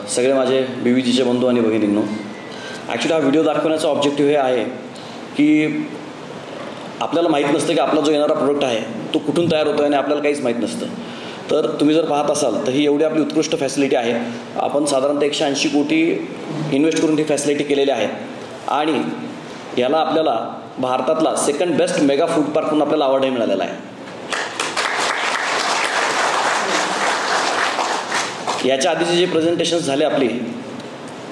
सगळे माझे BVGचे बंधू आणि भगिनींनो, ॲक्च्युली हा व्हिडिओ दाखवण्याचा ऑब्जेक्टिव्ह हे आहे की आपल्याला माहीत नसतं की आपला जो येणारा प्रोडक्ट आहे तो कुठून तयार होतो आहे आणि आपल्याला काहीच माहीत नसतं. तर तुम्ही जर पाहत असाल तर ही एवढी आपली उत्कृष्ट फॅसिलिटी आहे. आपण साधारणतः 180 कोटी इन्व्हेस्ट करून ही फॅसिलिटी केलेली आहे आणि याला आपल्याला भारतातला second best mega food park म्हणून आपल्याला अवॉर्डही मिळालेला आहे. याच्या आधीचे जे प्रेझेंटेशन्स झाले आपली,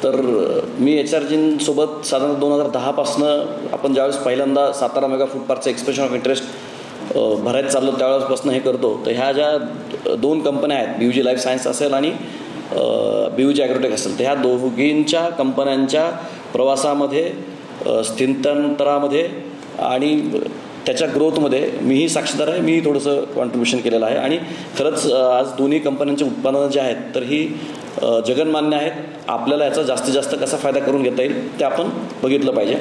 तर मी HRजींसोबत साधारण 2010पासनं आपण ज्यावेळेस पहिल्यांदा सातारा मेगा फूड पार्कचं एक्सप्रेशन ऑफ इंटरेस्ट भरायचं चाललो त्यावेळेसपासून हे करतो. तर ह्या ज्या 2 कंपन्या आहेत, BVG लाईफ सायन्स असेल आणि BVG ॲग्रोटेक असेल, तर ह्या दोघींच्या कंपन्यांच्या प्रवासामध्ये, स्थित्यंतरामध्ये आणि त्याच्या ग्रोथमध्ये मीही साक्षीदार आहे. मीही थोडंसं कॉन्ट्रीब्युशन केलेलं आहे आणि खरंच आज दोन्ही कंपन्यांचे उत्पादनं जे आहेत तर ही जगन्मान्य आहेत. आपल्याला याचा जास्तीत जास्त कसा फायदा करून घेता येईल ते आपण बघितलं पाहिजे.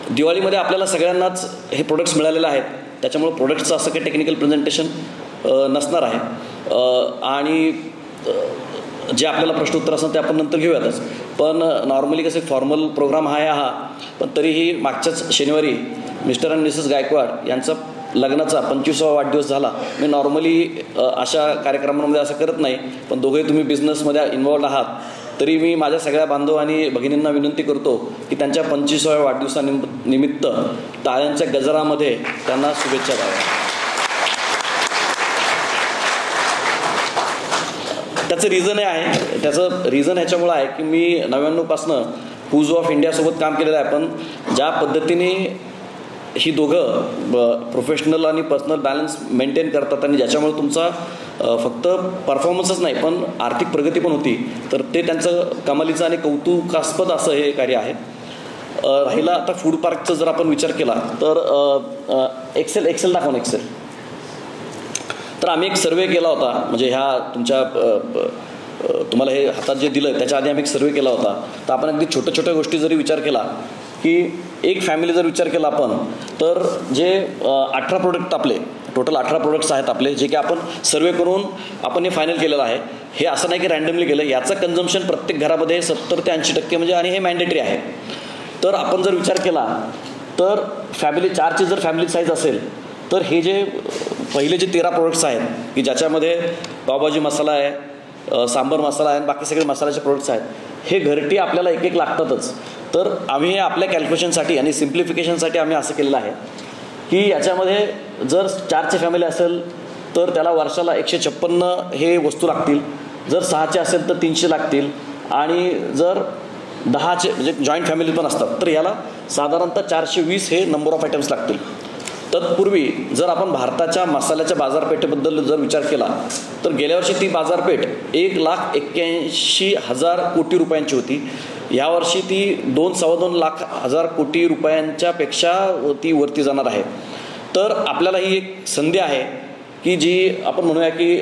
दिवाळीमध्ये आपल्याला सगळ्यांनाच हे प्रोडक्ट्स मिळालेले आहेत, त्याच्यामुळे प्रोडक्ट्सचं असं काही टेक्निकल प्रेझेंटेशन नसणार आहे आणि जे आपल्याला प्रश्नोत्तर असतात ते आपण नंतर घेऊयातच. पण नॉर्मली कसे फॉर्मल प्रोग्राम हा पण तरीही मागच्याच शनिवारी मिस्टर आणि मिसेस गायकवाड यांचा लग्नाचा 25वा वाढदिवस झाला. मी नॉर्मली अशा कार्यक्रमांमध्ये असं करत नाही, पण दोघेही तुम्ही बिझनेसमध्ये इन्व्हॉल्ड आहात, तरी मी माझ्या सगळ्या बांधव आणि भगिनींना विनंती करतो की त्यांच्या 25व्या वाढदिवसानिमित्त टाळ्यांच्या गजरामध्ये त्यांना शुभेच्छा द्याव्या. त्याचं रिझन हे आहे, त्याचं रिझन ह्याच्यामुळं आहे की मी 99पासनं हुज ऑफ इंडियासोबत काम केलेलं आहे. पण ज्या पद्धतीने ही दोघं प्रोफेशनल आणि पर्सनल बॅलन्स मेंटेन करतात आणि ज्याच्यामुळे तुमचा फक्त परफॉर्मन्सच नाही पण आर्थिक प्रगती पण होती, तर ते त्यांचं कमालीचं आणि कौतुकास्पद असं हे कार्य आहे. राहिला आता फूड पार्कचा जर आपण विचार केला तर एक्सेल दाखवा ना, एक्सेल. तर आम्ही एक सर्वे केला होता, म्हणजे ह्या तुमच्या तुम्हाला हे हातात जे दिलं त्याच्या आधी आम्ही एक सर्वे केला होता. तर आपण अगदी छोट्या गोष्टी जरी विचार केला की एक फॅमिली जर विचार केला आपण, तर जे 18 प्रोडक्ट आपले टोटल 18 प्रोडक्ट्स आहेत आपले, जे की आपण सर्वे करून आपण हे फायनल केलेलं आहे. हे असं नाही की रँडमली केलं, याचं कन्झम्पशन प्रत्येक घरामध्ये 70 ते 80% म्हणजे, आणि हे मॅन्डेटरी आहे. तर आपण जर विचार केला तर फॅमिली 4ची जर फॅमिली साईज असेल तर हे जे पहिले जे 13 प्रोडक्ट्स आहेत की ज्याच्यामध्ये पावभाजी मसाला आहे, सांबर मसाला आहे आणि बाकी सगळे मसाल्याचे प्रोडक्ट्स आहेत, हे घरटी आपल्याला एक लागतातच. तर आम्ही आपल्या कॅल्क्युलेशनसाठी आणि सिम्प्लिफिकेशनसाठी आम्ही असं केलेलं आहे की याच्यामध्ये जर 4ची फॅमिली असेल तर त्याला वर्षाला 156 हे वस्तू लागतील, जर 6चे असेल तर 300 लागतील आणि जर 10चे म्हणजे जॉईंट फॅमिली पण असतात तर याला साधारणतः 420 हे नंबर ऑफ आयटम्स लागतील. तत्पूर्वी जर आपण भारताच्या मसाल्याच्या बाजारपेठेबद्दल जर विचार केला तर गेल्या वर्षी ती बाजारपेठ 1,81,000 कोटी रुपयांची होती. यावर्षी ती 2-2.25 लाख कोटी रुपयांच्या पेक्षा ती वरती जाणार आहे. तर आपल्याला ही एक संधी आहे की जी आपण म्हणूया की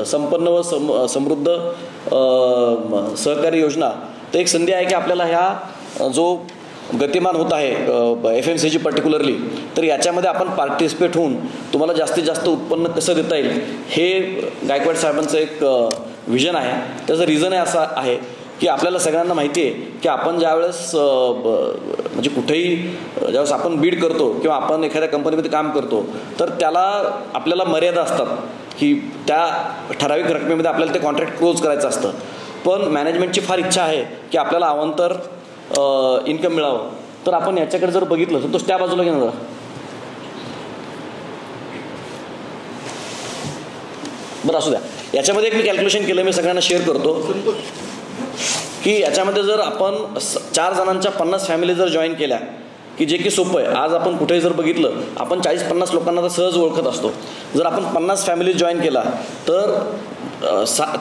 संपन्न व समृद्ध सहकारी योजना. तर एक संधी आहे की आपल्याला ह्या जो गतिमान होत आहे FMCG पर्टिक्युलरली, तर याच्यामध्ये आपण पार्टिसिपेट होऊन तुम्हाला जास्तीत जास्त उत्पन्न कसं देता येईल हे गायकवाड साहेबांचं एक विजन आहे. त्याचं रिझन असं आहे की आपल्याला सगळ्यांना माहिती आहे की आपण ज्यावेळेस म्हणजे कुठेही ज्यावेळेस आपण बीड करतो किंवा आपण एखाद्या कंपनीमध्ये काम करतो तर त्याला आपल्याला मर्यादा असतात की त्या ठराविक रकमेमध्ये आपल्याला ते कॉन्ट्रॅक्ट क्लोज करायचं असतं. पण मॅनेजमेंटची फार इच्छा आहे की आपल्याला अवांतर इन्कम मिळावं. तर आपण याच्याकडे जर बघितलं तर तो त्या बाजूला घेणार जरा, बरं असू द्या. याच्यामध्ये एक मी कॅल्क्युलेशन केलं, मी सगळ्यांना शेअर करतो की याच्यामध्ये जर आपण 4 जणांच्या 50 फॅमिली जर जॉईन केल्या की जे की सोपं आहे. आज आपण कुठेही जर बघितलं आपण 40-50 लोकांना तर सहज ओळखत असतो. जर आपण 50 फॅमिली जॉईन केला तर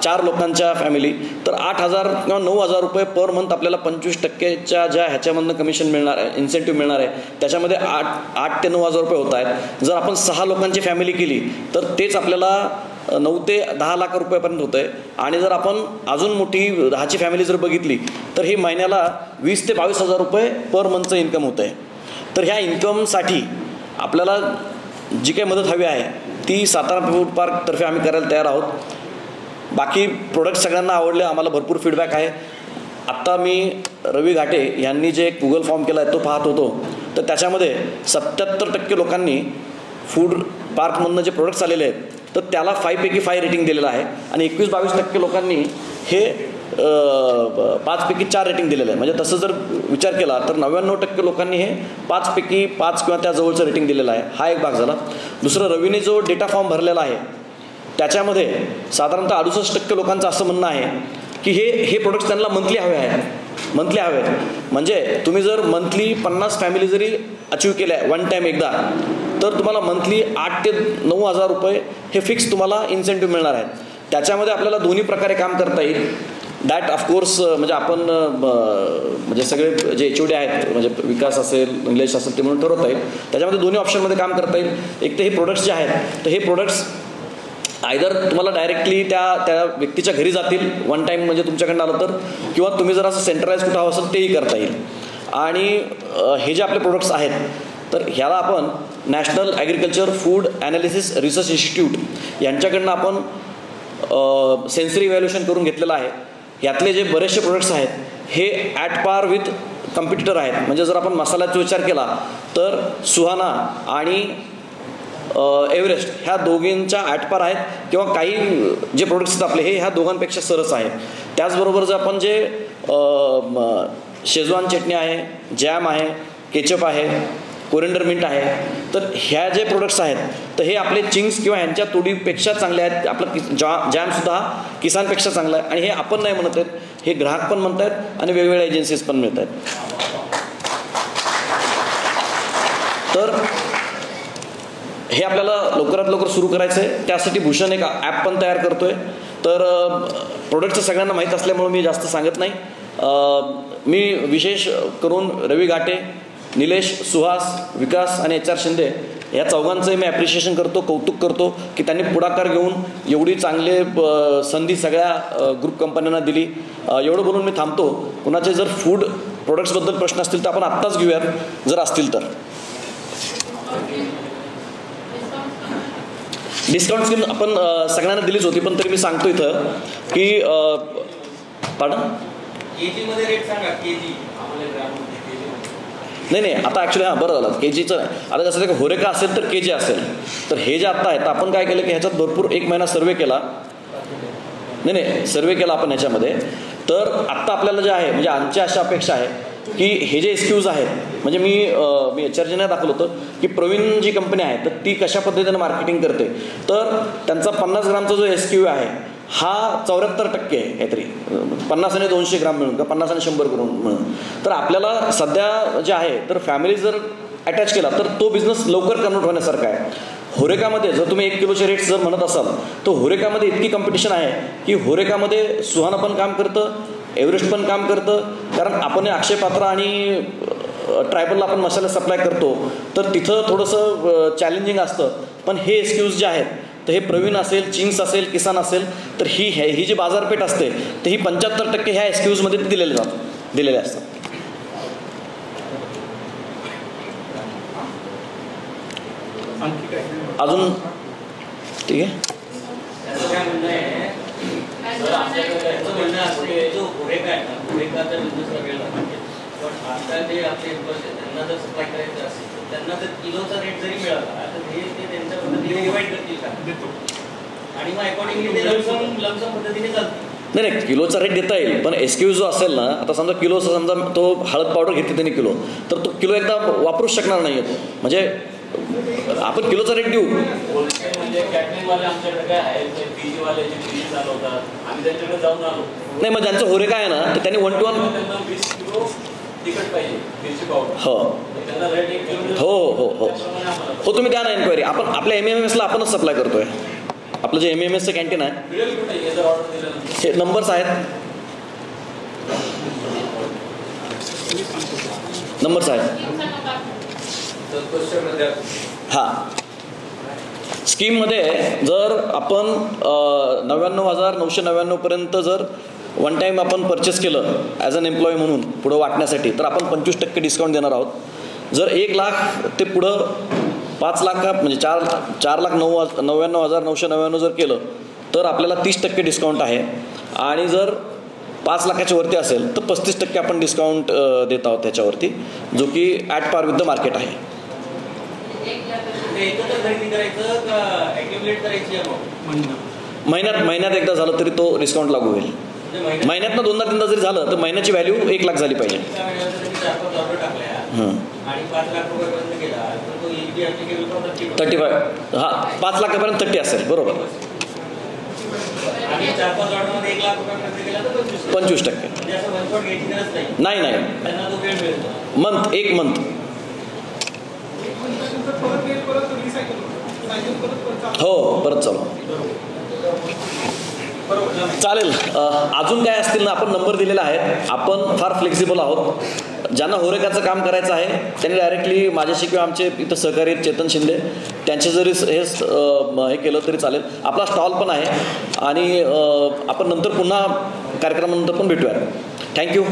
4 लोकांच्या फॅमिली तर 8,000 किंवा 9,000 रुपये पर मंथ आपल्याला 25% ज्या ह्याच्यामधनं कमिशन मिळणार आहे, इन्सेंटिव्ह मिळणार आहे, त्याच्यामध्ये 8 ते 9,000 रुपये होत आहेत. जर आपण 6 लोकांची फॅमिली केली तर तेच आपल्याला 9 ते 10 लाख रुपयापर्यंत होतं आहे. आणि जर आपण अजून मोठी 10ची फॅमिली जर बघितली तर ही महिन्याला 20 ते 22,000 रुपये पर मंथचं इन्कम होतं आहे. तर ह्या इन्कमसाठी आपल्याला जी काही मदत हवी आहे ती सातारा फूड पार्कतर्फे आम्ही करायला तयार आहोत. बाकी प्रोडक्ट सगळ्यांना आवडले, आम्हाला भरपूर फीडबॅक आहे. आत्ता मी रवी घाटे यांनी जे गुगल फॉर्म केला आहे तो पाहत होतो, तर त्याच्यामध्ये 77% लोकांनी फूड पार्कमधनं जे प्रोडक्ट्स आलेले आहेत तर त्याला 5 पैकी 5 रेटिंग दिलेलं आहे आणि 21-22% लोकांनी हे 5 पैकी 4 रेटिंग दिलेलं आहे. म्हणजे तसं जर विचार केला तर 99% लोकांनी हे 5 पैकी 5 किंवा त्या जवळचं रेटिंग दिलेलं आहे. हा एक भाग झाला. दुसरं, रवीने जो डेटा फॉर्म भरलेला आहे त्याच्यामध्ये साधारणतः 68% लोकांचं असं म्हणणं आहे की हे प्रोडक्ट्स त्यांना मंथली हवे आहेत. मंथली हवे आहेत म्हणजे तुम्ही जर मंथली 50 फॅमिली जरी अचीव केल्या वन टाईम एकदा, तर तुम्हाला मंथली 8,000 ते 9,000 रुपये हे फिक्स तुम्हाला इन्सेंटिव्ह मिळणार आहेत. त्याच्यामध्ये आपल्याला दोन्ही प्रकारे काम करता येईल. दॅट ऑफकोर्स म्हणजे आपण म्हणजे सगळे जे HOD आहेत, म्हणजे विकास असेल, निलेश असेल, ते म्हणून ठरवता येईल. त्याच्यामध्ये दोन्ही ऑप्शनमध्ये काम करता येईल. एक तर हे प्रोडक्ट्स जे आहेत तर हे प्रोडक्ट्स आयदर तुम्हाला डायरेक्टली त्या व्यक्तीच्या घरी जातील वन टाईम म्हणजे तुमच्याकडनं आलं तर, किंवा तुम्ही जर असं सेंट्रलाइज कुठं हवं असेल तेही करता येईल. आणि हे जे आपले प्रोडक्ट्स आहेत तर ह्याला आपण national agriculture food analysis research institute यांच्याकडनं आपण सेन्सरी इव्हॅल्युएशन करून घेतलेलं आहे. यातले जे बरेचसे प्रोडक्ट्स आहेत हे ॲट पार विथ कॉम्पिटिटर आहेत. म्हणजे जर आपण मसाल्याचा विचार केला तर सुहाना आणि एव्हरेस्ट ह्या दोघींच्या ॲटपार आहेत, किंवा काही जे प्रोडक्ट्स आहेत आपले हे ह्या दोघांपेक्षा सरस आहेत. त्याचबरोबर जर आपण जे शेजवान चटणी आहे, जॅम आहे, केचप आहे, कोरिंडर मिंट आहे, तर ह्या जे प्रोडक्ट्स आहेत तर हे आपले चिंग्स किंवा ह्यांच्या तोडीपेक्षा चांगले आहेत. आपलं जॅमसुद्धा किसानपेक्षा चांगला आहे. आणि हे आपण नाही म्हणत आहेत, हे ग्राहक पण म्हणत आहेत आणि वेगवेगळ्या एजन्सीज पण मिळत आहेत. तर हे आपल्याला लवकरात लवकर सुरू करायचं आहे. त्यासाठी भूषण एक ॲप पण तयार करतो आहे. तर प्रोडक्टचं सगळ्यांना माहीत असल्यामुळे मी जास्त सांगत नाही. मी विशेष करून रवी घाटे, निलेश, सुहास, विकास आणि HR शिंदे या चौघांचंही मी ॲप्रिशिएशन करतो, कौतुक करतो की त्यांनी पुढाकार घेऊन एवढी चांगले संधी सगळ्या ग्रुप कंपन्यांना दिली. एवढं बोलून मी थांबतो. कुणाचे जर फूड प्रोडक्ट्सबद्दल प्रश्न असतील तर आपण आत्ताच घेऊयात जर असतील तर. डिस्काउंट स्कीम आपण सगळ्यांना दिलीच होती, पण तरी मी सांगतो इथं की नाही आता ॲक्च्युली बरं झालं KGचं नाही. आता कसं आहे होरेका असेल तर KG असेल. तर हे जे आत्ता आहे तर आपण काय केलं की ह्याच्यात भरपूर 1 महिना सर्वे केला. नाही सर्वे केला आपण ह्याच्यामध्ये. तर आत्ता आपल्याला जे आहे म्हणजे आमची अशा अपेक्षा आहे की हे जे SKUs आहेत, म्हणजे मी HRGने दाखवलं होतं की प्रवीण जी कंपनी आहे तर ती कशा पद्धतीने मार्केटिंग करते. तर त्यांचा 50 ग्रामचा जो SKU आहे हा 74% आहे काहीतरी, 50 आणि 200 ग्राम मिळून किंवा 50 आणि 100 करून मिळून. तर आपल्याला सध्या जे आहे तर फॅमिली जर अटॅच केला तर तो बिझनेस लवकर कन्वर्ट होण्यासारखा आहे. होरेकामध्ये जर तुम्ही 1 किलोचे रेट्स जर म्हणत असाल तर होरेकामध्ये इतकी कॉम्पिटिशन आहे की होरेकामध्ये सुहाना पण काम करतं, एव्हरेस्ट पण काम करतं. कारण आपण अक्षय पात्र आणि ट्रायबलला आपण मसाले सप्लाय करतो तर तिथं थोडंसं चॅलेंजिंग असतं. पण हे SKUs जे आहेत तर हे प्रवीण असेल, चिंग्स असेल, किसान असेल तर ही जी बाजारपेठ असते तर ही 75% ह्या SKUsमध्ये दिलेले असतात. अजून ठीक आहे. आता जे आपले एम्प्लॉईज आहेत त्यांना जर सप्लाय करायचं असेल तर त्यांना जर किलोचा रेट जरी मिळाला तर हे ते त्यांच्या पद्धतीने डिवाइड करतील का आणि मग अकॉर्डिंगली ते लमसम पद्धतीने चालतील. नाही किलोचा रेट देता येईल, पण SKU जो असेल ना, आता समजा किलो, समजा तो हळद पावडर घेतली त्यांनी किलो, तर तो किलो एकदा वापरूच शकणार नाही तो. म्हणजे आपण किलोचा रेट देऊ. म्हणजे कॅटरिंगवाले आमच्याकडे काय आहे, PG-वाले जे PG चालवतात आम्ही त्यांच्याकडे जाऊन आलो. नाही मग ज्यांचं होरे काय आहे ना तर त्यांनी 1 to 1 20 किलो तिखट पाहिजे, मिरची पावडर. हो हो हो हो तुम्ही द्या ना एन्क्वायरी. आपण आपल्या MMMSला आपणच सप्लाय करतोय. आपलं जे MMMSचं कॅन्टीन आहे हे नंबर्स आहेत, नंबर्स आहेत. हां स्कीममध्ये जर आपण 99,999 पर्यंत जर वन टाईम आपण परचेस केलं ॲज अन एम्प्लॉई म्हणून पुढं वाटण्यासाठी तर आपण 25% डिस्काउंट देणार आहोत. जर 1 लाख ते पुढं 5 लाख म्हणजे 4,99,999 जर केलं तर आपल्याला 30% डिस्काउंट आहे. आणि जर 5 लाखाच्या वरती असेल तर 35% आपण डिस्काउंट देत आहोत त्याच्यावरती, जो की at par with the market आहे. महिन्यात एकदा झालं तरी तो डिस्काउंट लागू होईल. महिन्यातनं 2दा-3दा जरी झालं तर महिन्याची व्हॅल्यू 1 लाख झाली पाहिजे. आणि 5 लाख रुपयापर्यंत गेला तर तो EMI ॲप्लिकेबल फॉर 35. हां, 5 लाखापर्यंत 30 असेल, बरोबर. आणि 4-5 ऑर्डरमध्ये 1 लाख रुपयापर्यंत गेला तर 25%. म्हणजे असं वन शॉट घ्यायची गरज नाही. त्यांना तो वेळ मिळतो. एक मंथ. हो, परत चालू. चालेल. अजून काय असतील ना, आपण नंबर दिलेला आहे. आपण फार फ्लेक्झिबल आहोत. ज्यांना होरेकाचं काम करायचं आहे त्यांनी डायरेक्टली माझ्याशी किंवा आमचे इथं सहकारी चेतन शिंदे त्यांचे जरी हे केलं तरी चालेल. आपला स्टॉल पण आहे आणि आपण नंतर पुन्हा कार्यक्रमानंतर पण भेटूयात. थँक्यू.